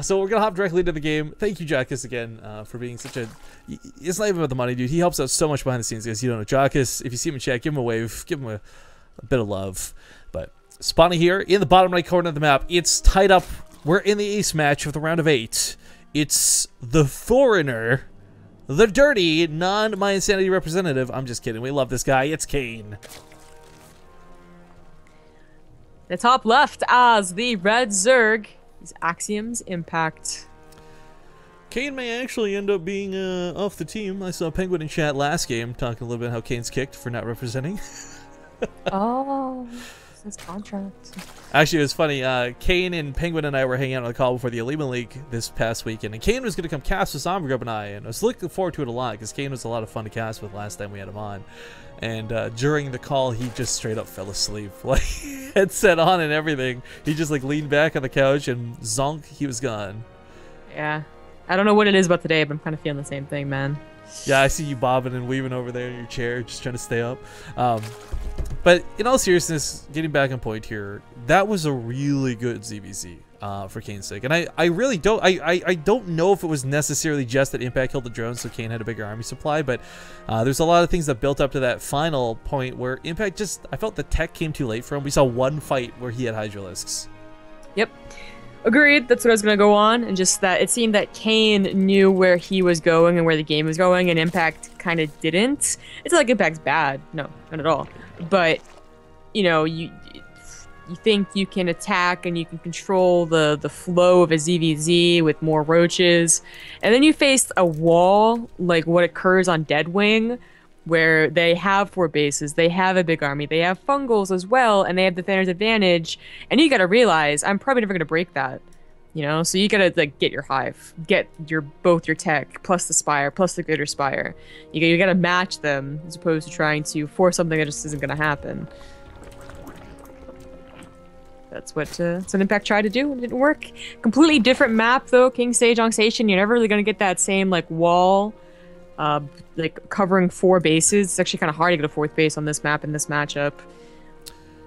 So we're going to hop directly into the game. Thank you, Jackus, again, for being such a... It's not even about the money, dude. He helps out so much behind the scenes, guys. You don't know Jackus. If you see him in chat, give him a wave. Give him a bit of love. But spawning here in the bottom right corner of the map, it's tied up. We're in the ace match of the round of 8. It's the Foreigner, the dirty, non-My Insanity representative. I'm just kidding. We love this guy. It's Kane. The top left as the red Zerg. These Axioms impact. Kane may actually end up being off the team. I saw Penguin in chat last game talking a little bit how Kane's kicked for not representing. Oh, this is contract. Actually, it was funny. Kane and Penguin and I were hanging out on the call before the Alima League this past weekend, and Kane was going to come cast with Zombie Grub and I, and I was looking forward to it a lot because Kane was a lot of fun to cast with last time we had him on. And during the call, he just straight up fell asleep, like headset on and everything. He just like leaned back on the couch and zonk, he was gone. Yeah, I don't know what it is about today, but I'm kind of feeling the same thing, man. Yeah, I see you bobbing and weaving over there in your chair, just trying to stay up. But in all seriousness, getting back on point here, that was a really good ZVZ for Kane's sake. And I really don't, I don't know if it was necessarily just that Impact killed the drones so Kane had a bigger army supply, but there's a lot of things that built up to that final point where Impact just, I felt the tech came too late for him. We saw one fight where he had Hydralisks. Yep. Agreed. That's what I was going to go on. And just that it seemed that Kane knew where he was going and where the game was going, and Impact kind of didn't. It's not like Impact's bad. No, not at all. But, you know, you think you can attack and you can control the flow of a ZVZ with more roaches. And then you face a wall like what occurs on Deadwing, where they have 4 bases, they have a big army, they have fungals as well, and they have Defender's Advantage, and you gotta realize, I'm probably never gonna break that, you know? So you gotta, like, get your Hive, get both your tech, plus the Spire, plus the Greater Spire. You gotta match them, as opposed to trying to force something that just isn't gonna happen. That's what Impact tried to do, and it didn't work. Completely different map, though, King Stage on Station. You're never really gonna get that same, like, wall, like covering 4 bases. It's actually kind of hard to get a 4th base on this map in this matchup.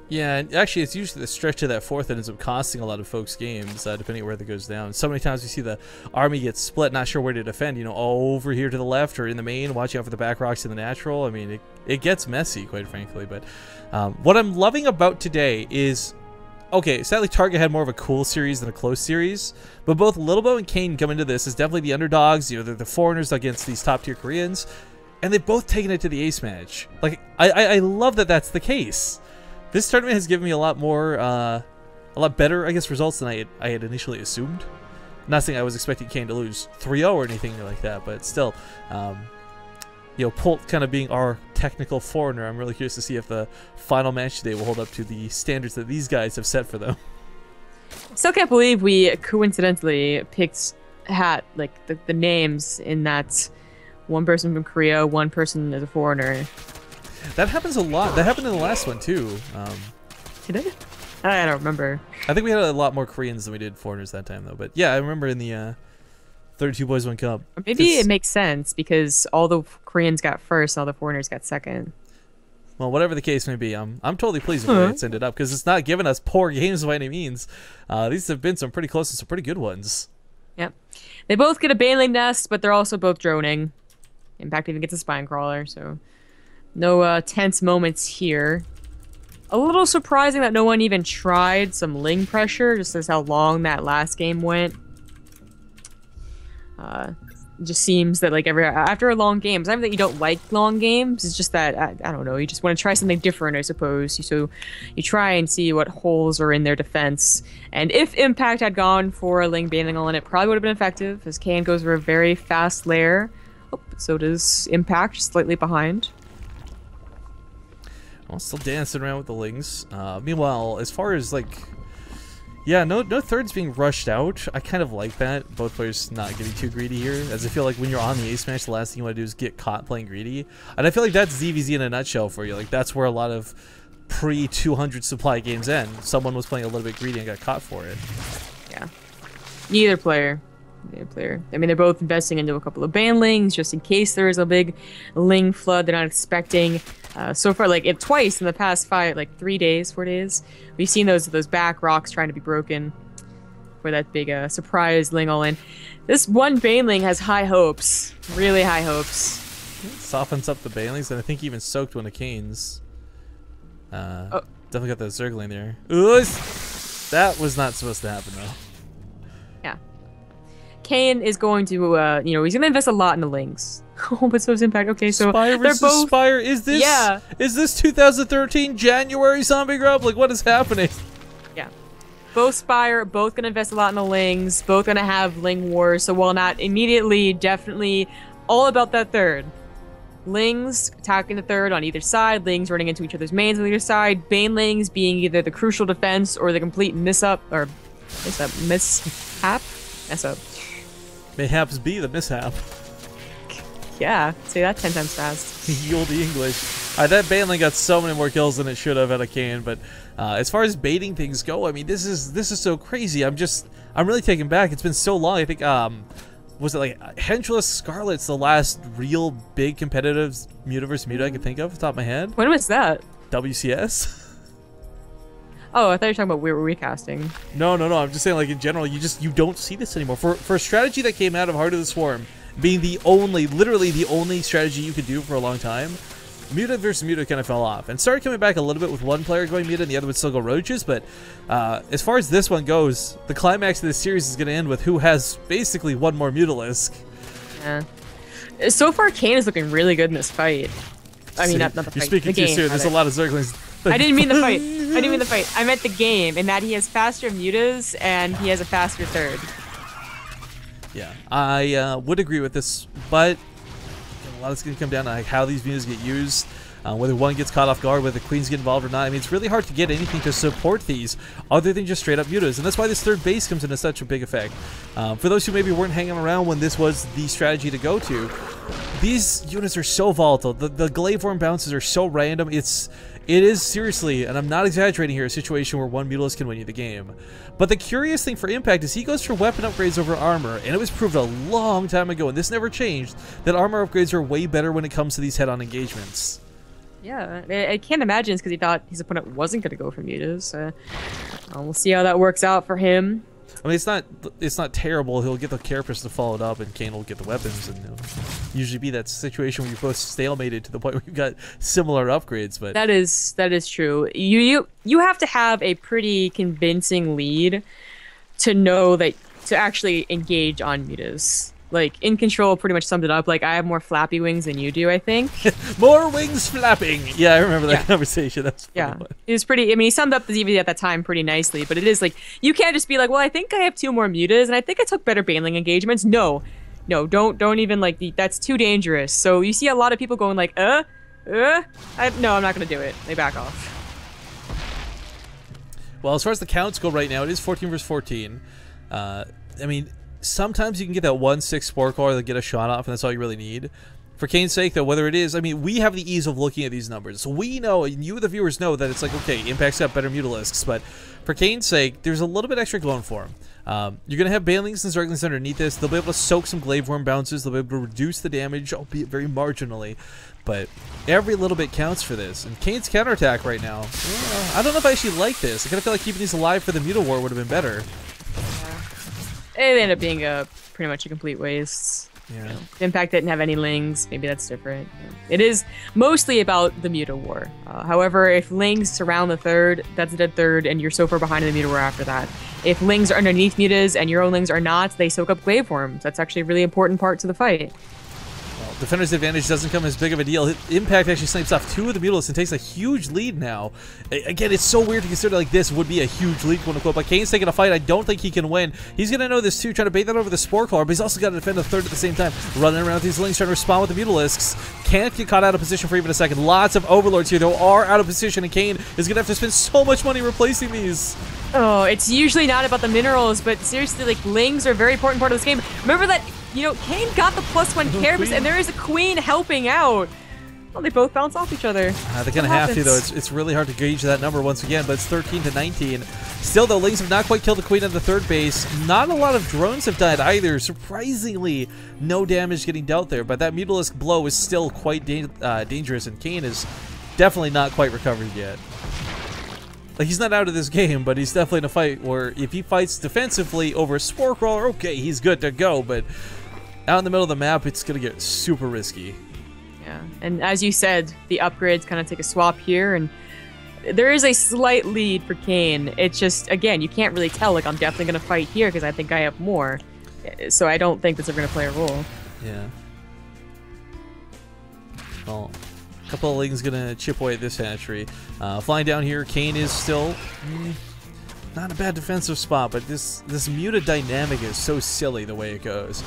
Yeah, and actually it's usually the stretch of that 4th that ends up costing a lot of folks games, depending on where that goes down. So many times we see the army get split, not sure where to defend, you know, over here to the left or in the main, watching out for the back rocks in the natural. I mean, it gets messy, quite frankly. But what I'm loving about today is, okay, sadly Target had more of a cool series than a close series, but both Littlebo and Kane come into this as definitely the underdogs. You know, they're the foreigners against these top-tier Koreans, and they've both taken it to the ace match. Like, I love that that's the case. This tournament has given me a lot more, a lot better, I guess, results than I had initially assumed. Not saying I was expecting Kane to lose 3-0 or anything like that, but still, you know, Polt kind of being our technical foreigner, I'm really curious to see if the final match today will hold up to the standards that these guys have set for them. Still can't believe we coincidentally picked like the names in that one person from Korea, one person as a foreigner. That happens a lot. That happened in the last one too. Did it? I don't remember. I think we had a lot more Koreans than we did foreigners that time though. But yeah, I remember in the 32 Boys 1 Cup. Or maybe it makes sense because all the Koreans got first, all the foreigners got second. Well, whatever the case may be, I'm totally pleased with the way it's ended up because it's not giving us poor games by any means. These have been some pretty close and some pretty good ones. Yep. They both get a Baneling Nest, but they're also both droning. Impact even gets a Spine Crawler, so no tense moments here. A little surprising that no one even tried some Ling pressure, just as how long that last game went. It just seems that like after a long game, it's not that you don't like long games, it's just that I don't know, you just want to try something different, I suppose. So you try and see what holes are in their defense. And if Impact had gone for a Ling Baneling on it, probably would have been effective, as Kane goes for a very fast lair. Oh, so does Impact, slightly behind. Well, still dancing around with the Lings. Meanwhile, as far as like, yeah, no thirds being rushed out. I kind of like that. Both players not getting too greedy here, as I feel like when you're on the ace match, the last thing you want to do is get caught playing greedy. And I feel like that's ZVZ in a nutshell for you. Like that's where a lot of pre-200 supply games end. Someone was playing a little bit greedy and got caught for it. Yeah. Neither player. I mean, they're both investing into a couple of Banelings just in case there is a big Ling flood they're not expecting. So far, like twice in the past 4 days, we've seen those back rocks trying to be broken. for that big surprise Ling all in. This one Baneling has high hopes, really high hopes. Softens up the Banelings, and I think even soaked one of Kane's. Definitely got that Zergling there. Ooh, that was not supposed to happen though. Yeah. Kane is going to, you know, he's going to invest a lot in the Lings. Oh, but so is Impact. Okay, so Spire they're versus both. Spire. Is this? Yeah. Is this 2013 January Zombie Grub? Like, what is happening? Yeah. Both Spire, both going to invest a lot in the Lings, both going to have Ling Wars, so while not immediately, definitely all about that third. Lings attacking the third on either side, Lings running into each other's mains on either side, Banelings being either the crucial defense or the complete mishap. Mayhaps be the mishap. Yeah, say that 10 times fast. Ye olde English. That Baneling got so many more kills than it should have out of Kane, but as far as baiting things go, I mean, this is so crazy. I'm really taken back. It's been so long. I think was it like Henchless Scarlet's the last real big competitive Mutaverse Muta I can think of off the top of my head? When was that? WCS? Oh, I thought you were talking about we're recasting. No. I'm just saying, like, in general, you don't see this anymore. For a strategy that came out of Heart of the Swarm being literally the only strategy you could do for a long time, Muta versus Muta kind of fell off and started coming back a little bit with one player going Muta and the other would still go Roaches. But as far as this one goes, the climax of this series is going to end with who has basically one more Mutalisk. Yeah. So far, Kane is looking really good in this fight. I mean, not the fight. You're speaking too soon. There's a lot of Zerglings. I didn't mean the fight. I didn't mean the fight. I meant the game, in that he has faster Mutas and he has a faster third. Yeah, I would agree with this, but a lot is going to come down to like how these Mutas get used, whether one gets caught off guard, whether the Queens get involved or not. I mean, it's really hard to get anything to support these other than just straight up Mutas, and that's why this third base comes into such a big effect. For those who maybe weren't hanging around when this was the strategy to go to, these units are so volatile. The Glaive Worm bounces are so random. It is seriously, and I'm not exaggerating here, a situation where one Mutalisk can win you the game. But the curious thing for Impact is he goes for weapon upgrades over armor, and it was proved a long time ago, and this never changed, that armor upgrades are way better when it comes to these head-on engagements. Yeah, I can't imagine it's because he thought his opponent wasn't going to go for Mutas. We'll see how that works out for him. I mean, it's not terrible. He'll get the carapace to follow it up, and Kane will get the weapons, and it'll usually be that situation where you're both stalemated to the point where you've got similar upgrades. But that is true. You have to have a pretty convincing lead to know that to actually engage on Mutas. Like, In Control pretty much summed it up. Like, I have more flappy wings than you do, I think. More wings flapping. Yeah, I remember that conversation. That's yeah. It was pretty. I mean, he summed up the ZV at that time pretty nicely. But it is like you can't just be like, well, I think I have 2 more Mutas, and I think I took better Baneling engagements. No, don't even like that's too dangerous. So you see a lot of people going like, no, I'm not gonna do it. They back off. Well, as far as the counts go right now, it is 14 versus 14. I mean, sometimes you can get that 1/6 Spore Core that get a shot off, and that's all you really need. For Kane's sake, though, whether it is, I mean, we have the ease of looking at these numbers. So we know, and you, the viewers, know that it's like, okay, Impact's got better Mutalisks, but for Kane's sake, there's a little bit extra going for him. You're going to have Banelings and Zerglings underneath this. They'll be able to soak some Glaive Worm bounces. They'll be able to reduce the damage, albeit very marginally. But every little bit counts for this. And Kane's counterattack right now, I don't know if I actually like this. I kind of feel like keeping these alive for the Muta War would have been better. It ended up being pretty much a complete waste. Yeah. You know, Impact didn't have any Lings. Maybe that's different. It is mostly about the Muta War. However, if Lings surround the third, that's a dead third, and you're so far behind in the Muta War after that. If Lings are underneath Mutas and your own Lings are not, they soak up Glaive Worms. That's actually a really important part to the fight. Well, Defender's advantage doesn't come as big of a deal. Impact actually snipes off 2 of the Mutalisks and takes a huge lead now. Again, it's so weird to consider like this would be a huge lead, quote unquote. But Kane's taking a fight. I don't think he can win. He's going to know this too, trying to bait that over the Spore Claw, but he's also got to defend a third at the same time. Running around with these Lings, trying to respond with the Mutalisks. Can't get caught out of position for even a second. Lots of Overlords here, though, are out of position, and Kane is going to have to spend so much money replacing these. Oh, it's usually not about the minerals, but seriously, like, Lings are a very important part of this game. Remember that, you know, Kane got the +1 carapace, and there is a Queen helping out. Well, they both bounce off each other. They kind of have to, though. It's really hard to gauge that number once again, but it's 13 to 19. Still, though, Lings have not quite killed the Queen at the third base. Not a lot of drones have died either. Surprisingly, no damage getting dealt there, but that Mutalisk blow is still quite dangerous, and Kane is definitely not quite recovered yet. Like, he's not out of this game, but he's definitely in a fight where if he fights defensively over a Spore Crawler, okay, he's good to go, but out in the middle of the map, it's going to get super risky. Yeah, and as you said, the upgrades kind of take a swap here, and there is a slight lead for Kane. It's just, again, you can't really tell. Like, I'm definitely going to fight here because I think I have more. So I don't think that's ever going to play a role. Yeah. Well, a couple of Lings gonna chip away at this hatchery. Flying down here, Kane is still not a bad defensive spot, but this muta dynamic is so silly the way it goes.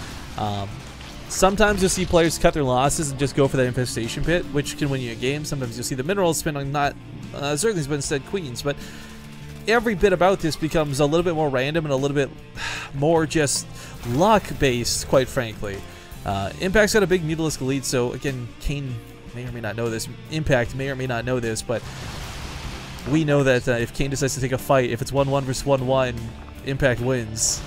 Sometimes you'll see players cut their losses and just go for that infestation pit, which can win you a game. Sometimes you'll see the minerals spin on not Zerglings, but instead queens. But every bit about this becomes a little bit more random and a little bit more just luck-based, quite frankly. Impact's got a big Mutalisk lead, so again, Kane may or may not know this. Impact may or may not know this, but we know that if Kane decides to take a fight, if it's 1-1 versus 1-1, Impact wins.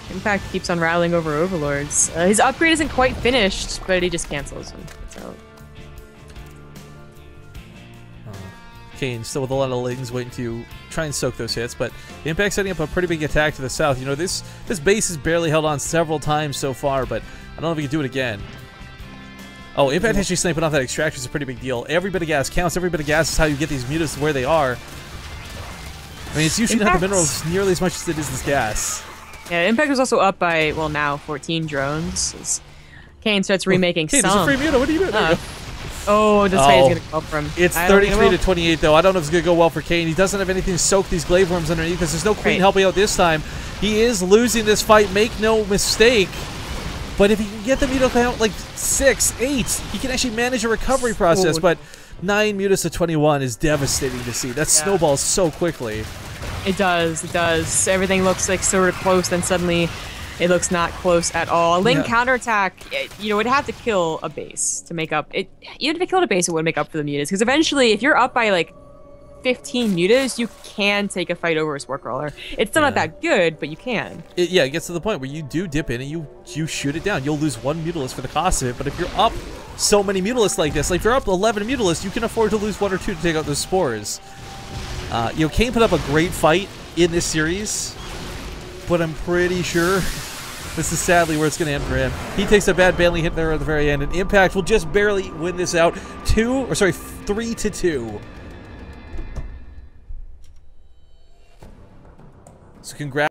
Impact keeps on rattling over Overlords. His upgrade isn't quite finished, but he just cancels and it's out. Kane still with a lot of Lings waiting to try and soak those hits, but Impact setting up a pretty big attack to the south. You know, this base has barely held on several times so far, but I don't know if he can do it again. Oh, Impact actually sniping off that extractor is a pretty big deal. Every bit of gas counts. Every bit of gas is how you get these mutas to where they are. I mean, it's usually not the minerals nearly as much as it is this gas. Yeah, Impact was also up by, well, now 14 drones. As Kane starts remaking Kane, some. there's a free muta. What are you doing? Oh, this fight is going to go from. It's 33 to 28, though. I don't know if it's going to go well for Kane. He doesn't have anything to soak these glaive worms underneath because there's no queen helping out this time. He is losing this fight. Make no mistake. But if he can get the muta count like 6, 8, he can actually manage a recovery process. But 9 mutas to 21 is devastating to see. That snowballs so quickly. It does. It does. Everything looks like sort of close, then suddenly it looks not close at all. A Ling counterattack, you know, it'd have to kill a base to make up. Even if it killed a base, it would make up for the mutas. Because eventually, if you're up by like 15 mutas, you can take a fight over a Spore Crawler. It's still not that good, but you can. It gets to the point where you do dip in and you shoot it down. You'll lose 1 Mutalist for the cost of it, but if you're up so many Mutalists like this, like if you're up 11 Mutalists, you can afford to lose 1 or 2 to take out those spores. You know, Kane put up a great fight in this series, but I'm pretty sure this is sadly where it's going to end for him. He takes a bad Banley hit there at the very end, and Impact will just barely win this out 3 to 2. So congrats.